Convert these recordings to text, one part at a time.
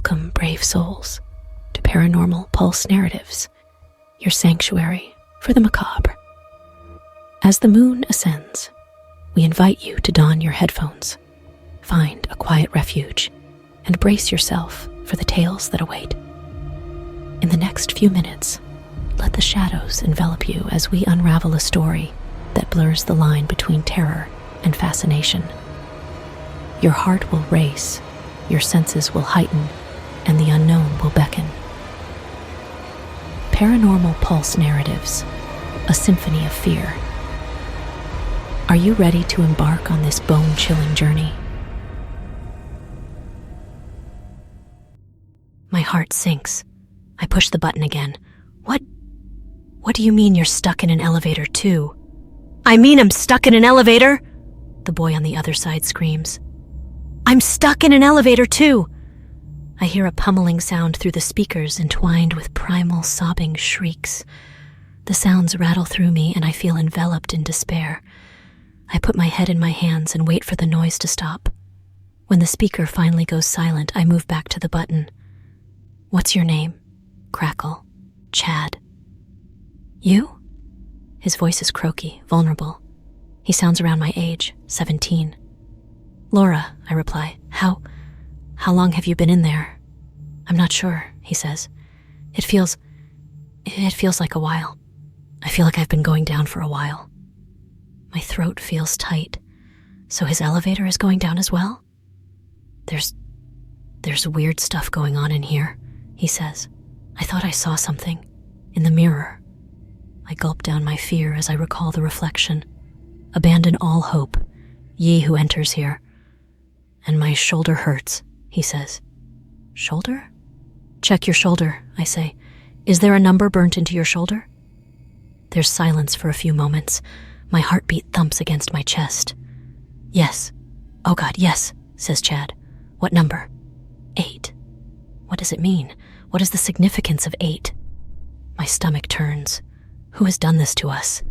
Welcome, brave souls, to Paranormal Pulse Narratives, your sanctuary for the macabre. As the moon ascends, we invite you to don your headphones, find a quiet refuge, and brace yourself for the tales that await. In the next few minutes, let the shadows envelop you as we unravel a story that blurs the line between terror and fascination. Your heart will race, your senses will heighten, and the unknown will beckon. Paranormal Pulse Narratives, a symphony of fear. Are you ready to embark on this bone-chilling journey? My heart sinks. I push the button again. What do you mean you're stuck in an elevator too? I mean I'm stuck in an elevator, the boy on the other side screams. I'm stuck in an elevator too. I hear a pummeling sound through the speakers entwined with primal sobbing shrieks. The sounds rattle through me and I feel enveloped in despair. I put my head in my hands and wait for the noise to stop. When the speaker finally goes silent, I move back to the button. What's your name? Crackle. Chad. You? His voice is croaky, vulnerable. He sounds around my age, 17. Laura, I reply. How long have you been in there? I'm not sure, he says. It feels like a while. I feel like I've been going down for a while. My throat feels tight. So his elevator is going down as well? There's weird stuff going on in here, he says. I thought I saw something in the mirror. I gulp down my fear as I recall the reflection. Abandon all hope, ye who enters here. And my shoulder hurts, he says. Shoulder? Check your shoulder, I say. Is there a number burnt into your shoulder? There's silence for a few moments. My heartbeat thumps against my chest. Yes. Oh God, yes, says Chad. What number? 8. What does it mean? What is the significance of 8? My stomach turns. Who has done this to us?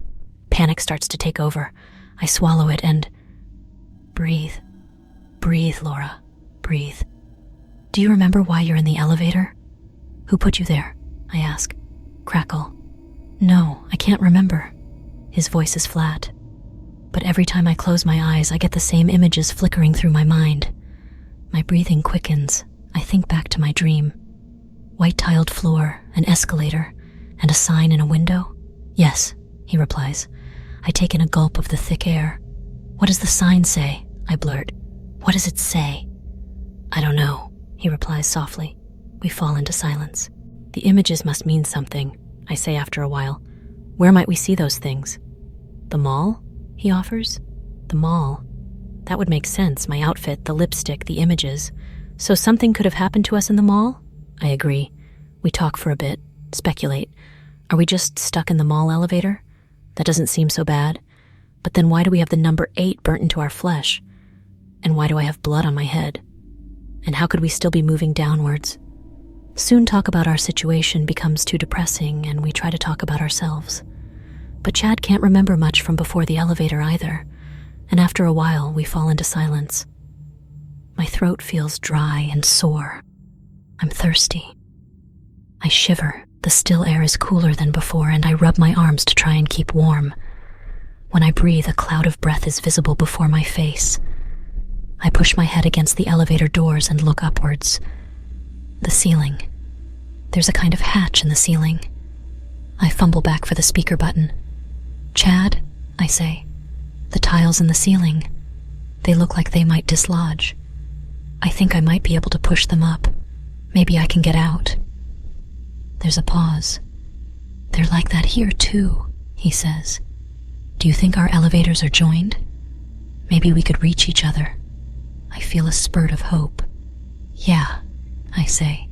Panic starts to take over. I swallow it and breathe. Breathe, Laura. Breathe. Do you remember why you're in the elevator? Who put you there? I ask. Crackle. No, I can't remember. His voice is flat. But every time I close my eyes, I get the same images flickering through my mind. My breathing quickens. I think back to my dream. White-tiled floor, an escalator, and a sign in a window? Yes, he replies. I take in a gulp of the thick air. What does the sign say? I blurt. What does it say? I don't know, he replies softly. We fall into silence. The images must mean something, I say after a while. Where might we see those things? The mall? He offers. The mall. That would make sense, my outfit, the lipstick, the images. So something could have happened to us in the mall? I agree. We talk for a bit, speculate. Are we just stuck in the mall elevator? That doesn't seem so bad. But then why do we have the number 8 burnt into our flesh? And why do I have blood on my head? And how could we still be moving downwards? Soon talk about our situation becomes too depressing and we try to talk about ourselves. But Chad can't remember much from before the elevator either. And after a while, we fall into silence. My throat feels dry and sore. I'm thirsty. I shiver. The still air is cooler than before, and I rub my arms to try and keep warm. When I breathe, a cloud of breath is visible before my face. I push my head against the elevator doors and look upwards. The ceiling. There's a kind of hatch in the ceiling. I fumble back for the speaker button. Chad, I say. The tiles in the ceiling. They look like they might dislodge. I think I might be able to push them up. Maybe I can get out. There's a pause. They're like that here too, he says. Do you think our elevators are joined? Maybe we could reach each other. I feel a spurt of hope. Yeah, I say.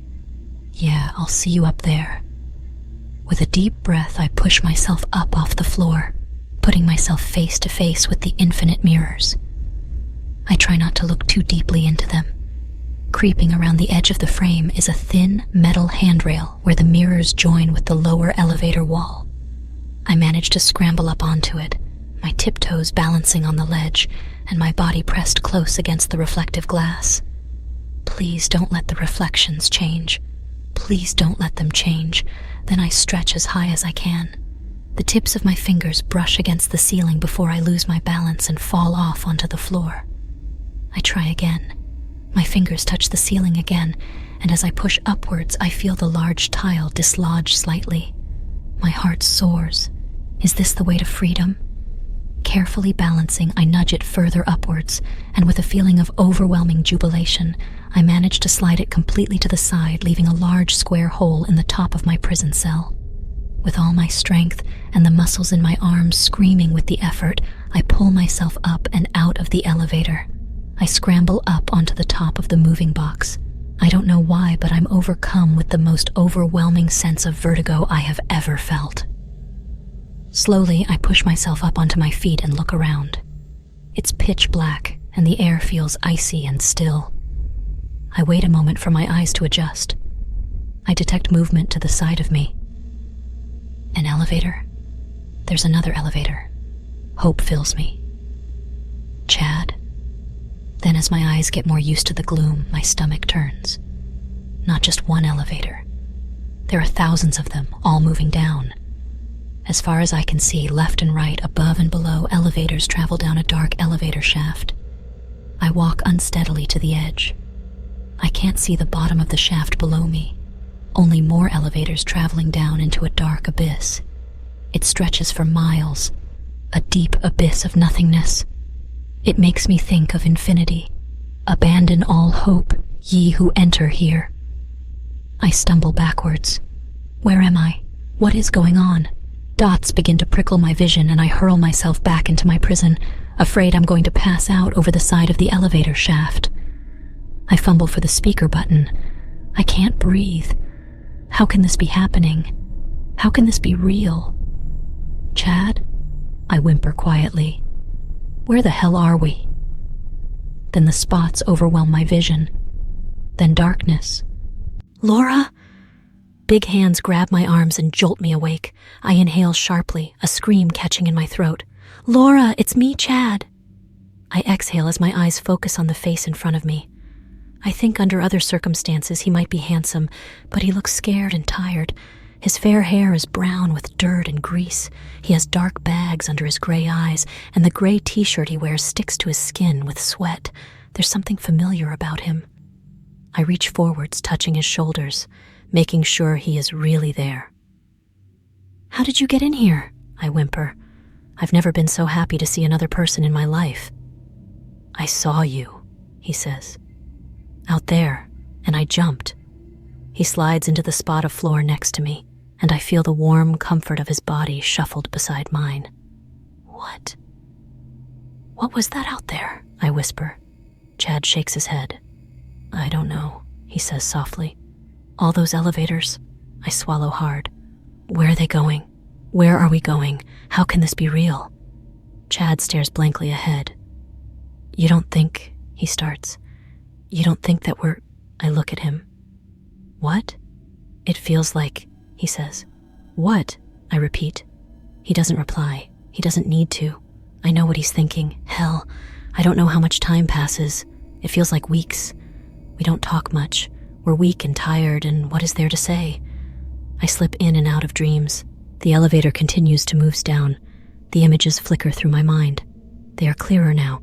Yeah, I'll see you up there. With a deep breath, I push myself up off the floor, putting myself face to face with the infinite mirrors. I try not to look too deeply into them. Creeping around the edge of the frame is a thin metal handrail where the mirrors join with the lower elevator wall. I manage to scramble up onto it, my tiptoes balancing on the ledge and my body pressed close against the reflective glass. Please don't let the reflections change. Please don't let them change. Then I stretch as high as I can. The tips of my fingers brush against the ceiling before I lose my balance and fall off onto the floor. I try again. My fingers touch the ceiling again, and as I push upwards, I feel the large tile dislodge slightly. My heart soars. Is this the way to freedom? Carefully balancing, I nudge it further upwards, and with a feeling of overwhelming jubilation, I manage to slide it completely to the side, leaving a large square hole in the top of my prison cell. With all my strength and the muscles in my arms screaming with the effort, I pull myself up and out of the elevator. I scramble up onto the top of the moving box. I don't know why, but I'm overcome with the most overwhelming sense of vertigo I have ever felt. Slowly, I push myself up onto my feet and look around. It's pitch black, and the air feels icy and still. I wait a moment for my eyes to adjust. I detect movement to the side of me. An elevator. There's another elevator. Hope fills me. Chad. Then as my eyes get more used to the gloom, my stomach turns. Not just one elevator. There are thousands of them, all moving down. As far as I can see, left and right, above and below, elevators travel down a dark elevator shaft. I walk unsteadily to the edge. I can't see the bottom of the shaft below me. Only more elevators traveling down into a dark abyss. It stretches for miles, a deep abyss of nothingness. It makes me think of infinity. Abandon all hope, ye who enter here. I stumble backwards. Where am I? What is going on? Dots begin to prickle my vision and I hurl myself back into my prison, afraid I'm going to pass out over the side of the elevator shaft. I fumble for the speaker button. I can't breathe. How can this be happening? How can this be real? Chad? I whimper quietly. Where the hell are we? Then the spots overwhelm my vision. Then darkness. Laura? Big hands grab my arms and jolt me awake. I inhale sharply, a scream catching in my throat. Laura, it's me, Chad. I exhale as my eyes focus on the face in front of me. I think under other circumstances he might be handsome, but he looks scared and tired. His fair hair is brown with dirt and grease. He has dark bags under his gray eyes, and the gray t-shirt he wears sticks to his skin with sweat. There's something familiar about him. I reach forwards, touching his shoulders, making sure he is really there. How did you get in here? I whimper. I've never been so happy to see another person in my life. I saw you, he says. Out there, and I jumped. He slides into the spot of floor next to me, and I feel the warm comfort of his body shuffled beside mine. What? What was that out there? I whisper. Chad shakes his head. I don't know, he says softly. All those elevators. I swallow hard. Where are they going? Where are we going? How can this be real? Chad stares blankly ahead. You don't think, he starts. You don't think that we're... I look at him. What? It feels like, he says. What? I repeat. He doesn't reply. He doesn't need to. I know what he's thinking. Hell, I don't know how much time passes. It feels like weeks. We don't talk much. We're weak and tired, and what is there to say? I slip in and out of dreams. The elevator continues to move down. The images flicker through my mind. They are clearer now.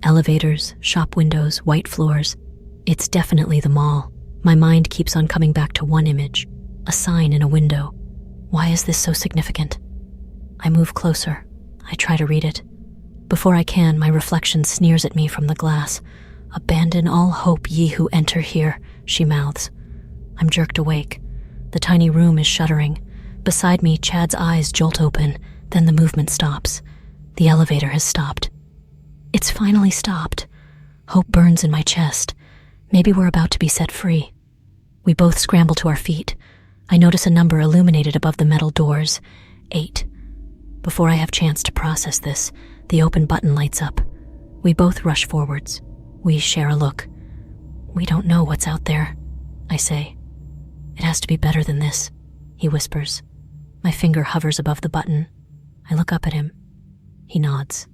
Elevators, shop windows, white floors. It's definitely the mall. My mind keeps on coming back to one image, a sign in a window. Why is this so significant? I move closer. I try to read it. Before I can, my reflection sneers at me from the glass. Abandon all hope, ye who enter here, she mouths. I'm jerked awake. The tiny room is shuddering. Beside me, Chad's eyes jolt open. Then the movement stops. The elevator has stopped. It's finally stopped. Hope burns in my chest. Maybe we're about to be set free. We both scramble to our feet. I notice a number illuminated above the metal doors. 8. Before I have chance to process this, the open button lights up. We both rush forwards. We share a look. We don't know what's out there, I say. It has to be better than this, he whispers. My finger hovers above the button. I look up at him. He nods.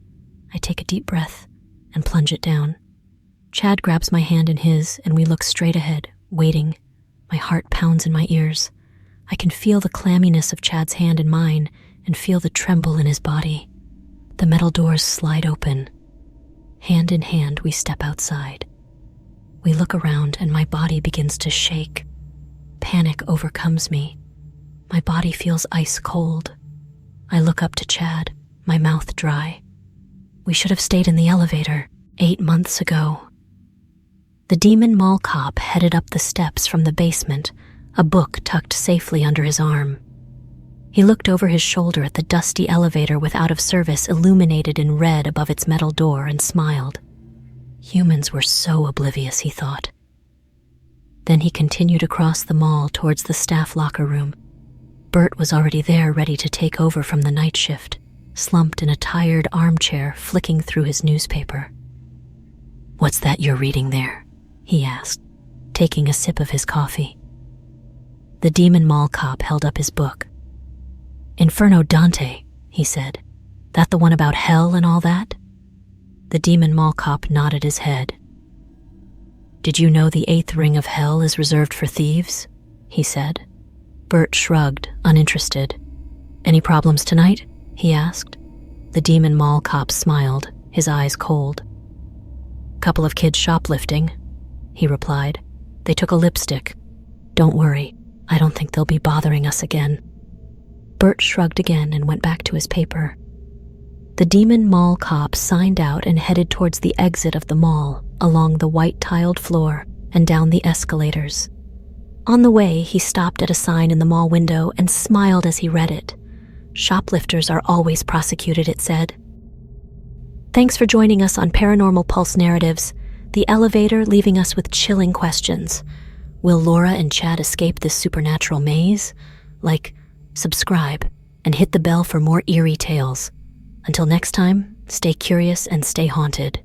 I take a deep breath and plunge it down. Chad grabs my hand in his, and we look straight ahead, waiting. My heart pounds in my ears. I can feel the clamminess of Chad's hand in mine and feel the tremble in his body. The metal doors slide open. Hand in hand, we step outside. We look around and my body begins to shake. Panic overcomes me. My body feels ice cold. I look up to Chad, my mouth dry. We should have stayed in the elevator 8 months ago. The demon mall cop headed up the steps from the basement, a book tucked safely under his arm. He looked over his shoulder at the dusty elevator with out of service illuminated in red above its metal door and smiled. Humans were so oblivious, he thought. Then he continued across the mall towards the staff locker room. Bert was already there, ready to take over from the night shift, slumped in a tired armchair, flicking through his newspaper. "What's that you're reading there?" he asked, taking a sip of his coffee. The demon mall cop held up his book. "Inferno Dante," he said. "That the one about hell and all that?" The demon mall cop nodded his head. "Did you know the 8th ring of hell is reserved for thieves?" he said. Bert shrugged, uninterested. "Any problems tonight?" he asked. The demon mall cop smiled, his eyes cold. "Couple of kids shoplifting," he replied. "They took a lipstick. Don't worry, I don't think they'll be bothering us again." Bert shrugged again and went back to his paper. The demon mall cop signed out and headed towards the exit of the mall, along the white-tiled floor and down the escalators. On the way, he stopped at a sign in the mall window and smiled as he read it. "Shoplifters are always prosecuted," it said. "Thanks for joining us on Paranormal Pulse Narratives, the elevator leaving us with chilling questions. Will Laura and Chad escape this supernatural maze? Like, subscribe, and hit the bell for more eerie tales. Until next time, stay curious and stay haunted."